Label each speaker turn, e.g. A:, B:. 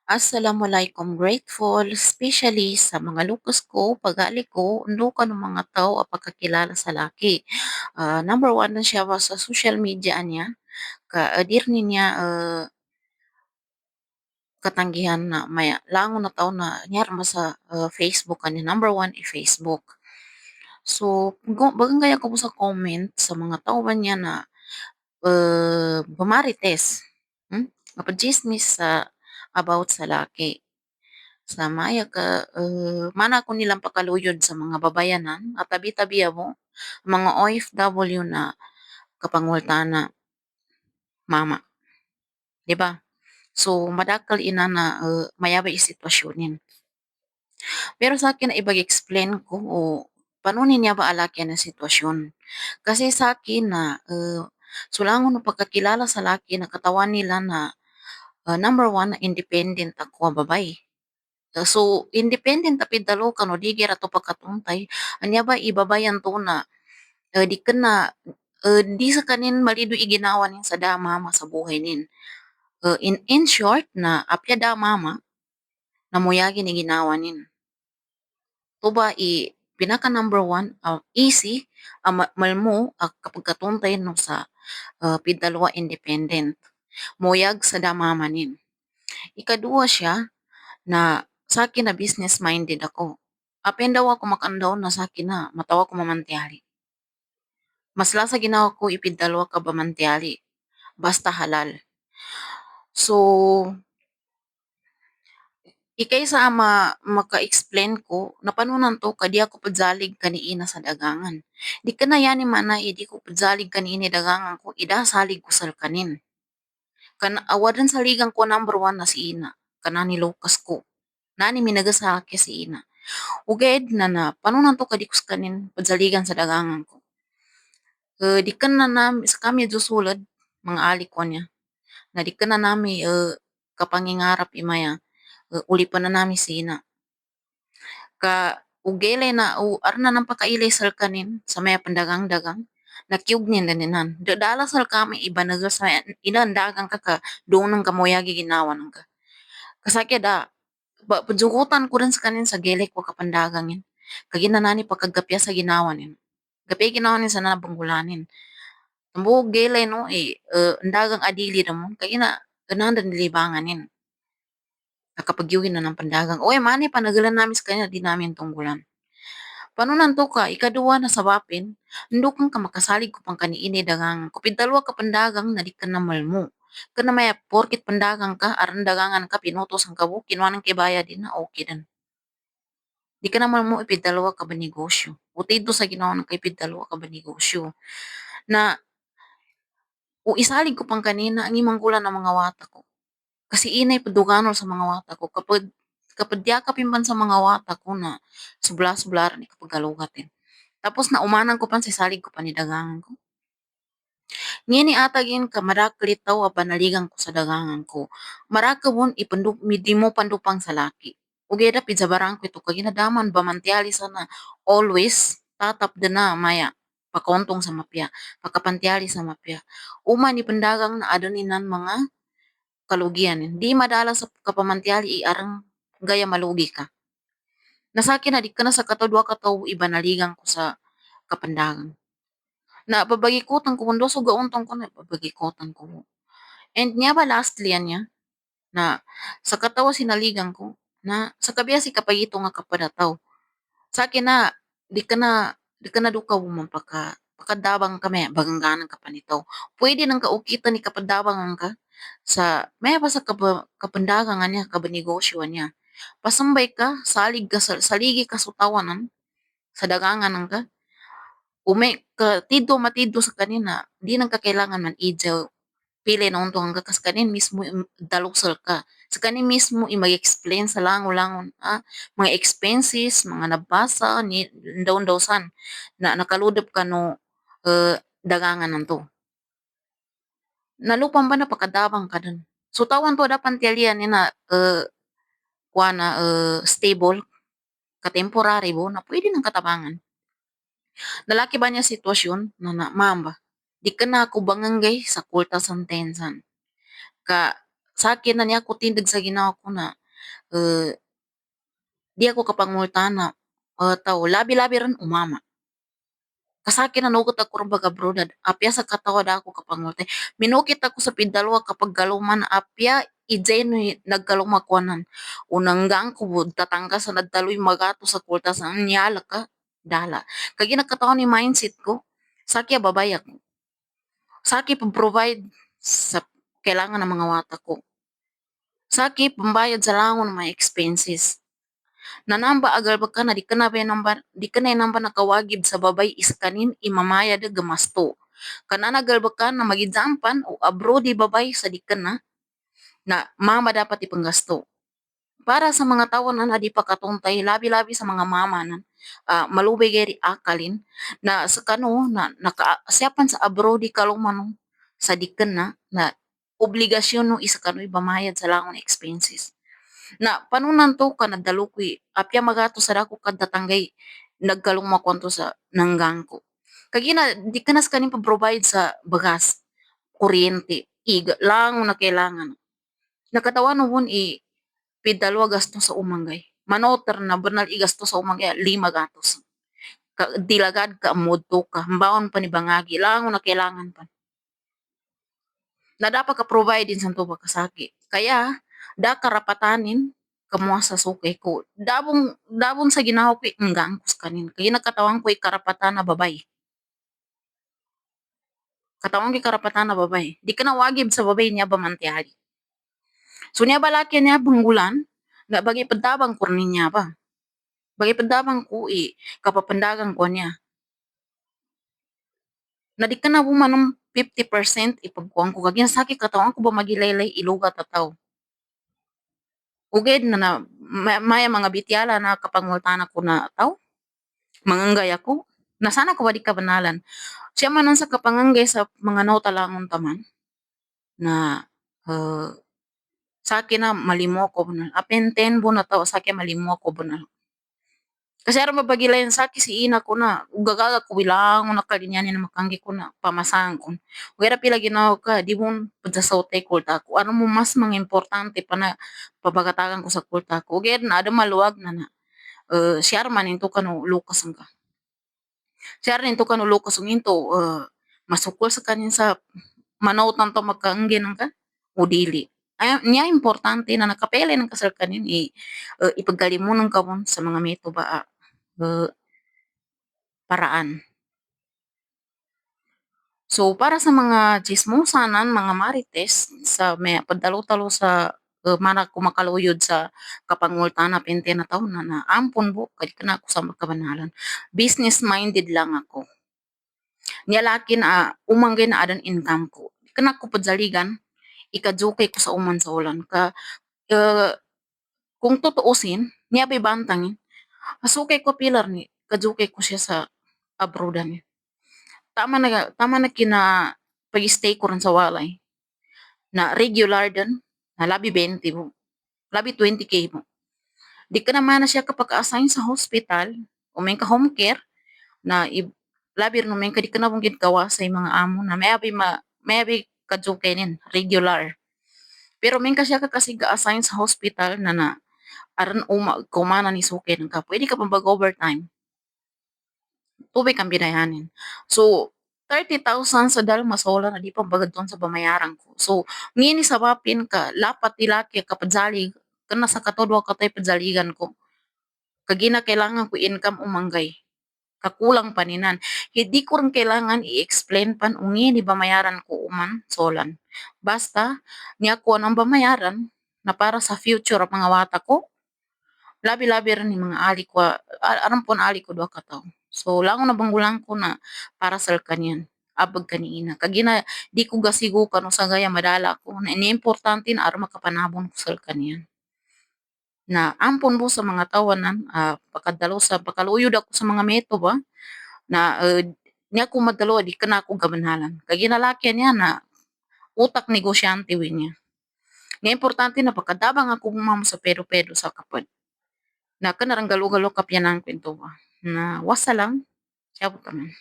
A: Assalamualaikum, grateful, especially sa mga lukas ko, pag-ali ko, undo ka ng mga tao apagkakilala sa laki. Number one na siya sa social media niya, kaadir niya katanggihan na maya langon na tao na nyarma sa Facebook kanya number one Facebook. So, bagang kaya ko po sa comment sa mga tao ba niya na bumarites, mapagismis sa about sa laki. Sa maya ka mana ko nilang pakaluyod sa mga babayanan at tabi-tabi mo mga OFW na kapangultana mama, 'di ba? So madakal ina na mayabay sitwasyonin. Pero sa akin na ibag-explain ko o paano niya ba alakyan ang sitwasyon. Kasi sa akin na sulangon ng pagkakilala sa laki na katawan nila na number one na independent ako babay. So, independent tapi dalo kano digi rato pagkatuntay, anya ba ibabayan to na di ka na di sa kanin malido iginawa nin sa da mama sa buhay nin. In short na apya da mama na muyagi ni ginawa nin. To ba pinaka number one easy malmo kapag katuntay no sa pidalwa independent. Muyag sa da mama nin. Ikaduwa siya na sa'kin na business-minded ako. Apen daw ako makandaw na sa'kin na matawa ko mamantyali. Mas lasa ginawa ko ipidalwa ka bamantyali. Basta halal. So, ikay sa maka-explain ko, napanunan to kadi ako padzalig kaniina sa dagangan. Di ka na yani mana di ko padzalig kaniini dagangan ko, ida salig ko sa kanin. Awadan saligan ko number one na si ina. Kanani lokas ko. Nani minagasaki si ina. Uged na panunan to kadi kus kanin padzaligan sa dagangan ko. Di kan na sa kami susulad mga alik ko niya. Na di kan na nami kapangingarap imaya uli pa na nami sina. Ugele na arna nang pakailay sal kanin sa maya pandagang-dagang nakyug ni daninan. Dala sal kami iba naga sa ilan dagang doon ng kamoyagi ginawa ng ka. Kasakya da pajugutan ko rin sa kanin sa gelek ko kapandagang yan. Kaginanani pagkagapya sa ginawa nin. Gapi ginawa nin sa nabangulanin. Tambuog gelay no dagang adili na mo. Kagina ganahan da nilibangan nin. Nakapagyugin na ng pandagang. Oy, mani panagalan namin sa kanya, di namin tunggulan. Panunan to ka, ikaduwa na sa bapin, ndukang ka makasalig ko pang kaniini dagang. Kupidalwa ka pandagang, na di ka na malmo. Kana may porkit pandagang ka, aran dagangan ka, pinutos ang kabo, kinuha ng kibaya din na okay din. Di ka naman mo ipidalwa ka ba negosyo. Utido sa ginawa ng kaipidalwa ka ba negosyo. Na, isalig ko pang kanina, ang imang ng mga wata ko. Kasi inay paduganol sa mga wata ko. Kapag yakapin man sa mga wata ko na subla-subla ni kapag galugatin. Tapos na umanan ko pan sa salig ko panidagangan ko. Ngini atagin ka maraklit taw panaligang ko sa dagangan ko. Marakabon midi mo pandupang sa laki. Ugeda pizza barang ko ito kaginadaman bamantiali sana always tatap na maya pakontong sa mapya, pakapantiali sa mapya. Uma ni pandagang na adoninan mga kalugian. Di madala sa kapamantiali arang gaya malugi ka. Nasakin na di ka na sa katodwa kataw ibanaligang ko sa kapandagan. Na babagikutan ko kundo so gauntong ko na babagikutan ko. And niya ba lastly niya na sa katawa sinaligan ko na sa kabiya si kapagito nga kapadataw. Sa akin na di ka na dukaw mo pakadabang kami bagangganan ka pa nito. Pwede nang kaukita ni kapadabang ka sa may pa sa kapandagan niya kabanegosyo niya. Pasambay ka, saligi ka sutawanan sa dagangan ka tidto matidto sa kanina, di nang kakailangan man ijaw pili na untong hanggang kas kanin mismo dalusal ka. Sa kanin mismo mag-explain sa langon-langon, mga expenses, mga nabasa, ni daon-dawsan na nakaludop ka no dagangan nanto. Nalupang ba na pakadabang ka dun. So tawan to dapan tiyalian ni na kuana stable ka temporary bo na pwede nang katabangan. Lalaki ba niya sitwasyon ma'am ba, di ka na ako banganggay sa kulta santensan. Ka Sa'kin na niya ko tindig sa ginawa ko na, eh, di ako kapangultana, tawo labi-labi ran umama. Kasaki na nugot ako ron baga brodad, apya sa katawa da ako kapangulti. Minukit ako sa pindalwa kapag galuman apya ijay no nagkaluma kuanan. Unanggang ko tatangka sa nagdaloy magato sa kulta sa nyala ka dala. Kagi nagkataon ni mindset ko, saki babayak. Saki pag-provide sa kailangan ng mga wata ko. Saki pambayad sa langon ng mga expenses. Nanamba agal ba ka na di ka na namba nakawagib sa babay is kanin imamaya da gamasto. Kananagal ba ka na magidampan o abroad di babay sa di ka na mama dapat ipanggasto. Para sa mga tao na di pa katuntay, labi-labi sa mga mama na malubay geri akalin na sa kano na siyapan sa abroad di kalumano sa di ka na obligasyon no isa kano ibamayad sa langon expenses. Na panunan to ka nagdalukoy apya magato sa dako kadta tanggay nagkalong makonto sa nanggang ko. Kagina di ka nas kanin provide sa bagas, kuryente, iga lang na kailangan. Nakatawan no hon pidalwa gasto sa umanggay. Manoter na banal igasto sa umanggay 5 gatos. Dilagad ka modto ka, baon pa ni bangagi lang na kailangan pa. Na dapat ka provide din sa tuba kasaki. Kaya da karapatanin kamuha sa sukay ko. Dabong sa ginawa ko enggang kus kanin. Kaya nakatawan ko karapatan na babay. Katawan ko karapatan na babay. Di ka na wagib sa babay niya ba mantiali. So niya balaki niya bunggulan, nga bagi padabang ko niya ba. Bagi padabang ko kapapandagang ko niya. Na di ka na bumanong 50% ipagkuhan ko kagyan sakit katawan ko ba magilaylay iluga tataw. Uged na maya mga bityala na kapangultana ko na taw, manganggay ako. Nasana ko ba di kabanalan. Siya man sa kapanganggay sa mga nota langon taman na sa akin na malimo ko bunal. Apenten bu na tao sa akin malimo ko bunal. Kasi aram mabagilayan sa akin si ina ko na ugagaga ko bilang na kalinyanin na makanggi ko na pamasang ko. Wera pila ginawa ka di mo pagsasaute kulta ko. Aram mo mas mga importante pa na pabagatagan ko sa kulta ko. Uged na ada maluwag na siya man into ka no lukas ang ka. Siya rin into ka no lukas ang into masukol sa kanin sa manautan to magkaanggi ng ka o dili. Ay, niya importante na nakapele ng kasal kanin ipaggali mo ng kawon sa mga meto ba paraan. So, para sa mga tsismosanan, mga marites sa may padalo-talo sa mana kumakaluyod sa kapangultana pente na taon na ampon po kadi kana ako sa makabanalan. Business minded lang ako. Niyalakin umanggay na adan income ko. Kana ko padzaligan ikadukay ko sa uman sa ulan ka uh, kung tutuusin niya bantangin asukay ko pilar ni kadukay ko siya sa abroadan. Tama na pag-stay ko rin sa walay na regular din na labi 20 mo, labi 20K mo. Di ka naman na siya kapag-assign sa hospital o may ka home care na labi rin may ka di ka na mong gawa sa mga amo na may abi kajukenin regular. Pero may ka siya kasi ga-assign sa hospital na aran kumana ni suke ng ka. Pwede ka pang overtime. Tubig ang binayanin. So, 30,000 sa dalmasola na di pa bagadton sa bamayaran ko. So, ngini sa bapin ka, lapat tilaki kapadzalig, kana sa katodwa katay padzaligan ko. Kagina kailangan ko income umanggay. Kakulang paninan. Hindi ko rin kailangan i-explain pan ungi ni bamayaran ko uman solan. Basta, niya ko ang bamayaran na para sa future mga wata ko, labi-labi rin ni mga ali ko, aram po na ali ko 2 ka taon. So, lang na banggulang ko na para sa kanyan, abag kanina. Kagina, di ko gasigo ka no sa gaya madala ko, na ini-importante na aram makapanabon ko sa kanyan. Na ampon mo sa mga tawanan, pakadalo sa pakaluyod ako sa mga meto ba, na niya ko madalo, di ka na ako gabanalan. Kaginalakyan niya na utak negosyante niya. Nga importante na pagkadabang ako mamo sa pero-pero sa kapad na kanarang galo-galo kapyanan kwento ba na wasa lang siya taman.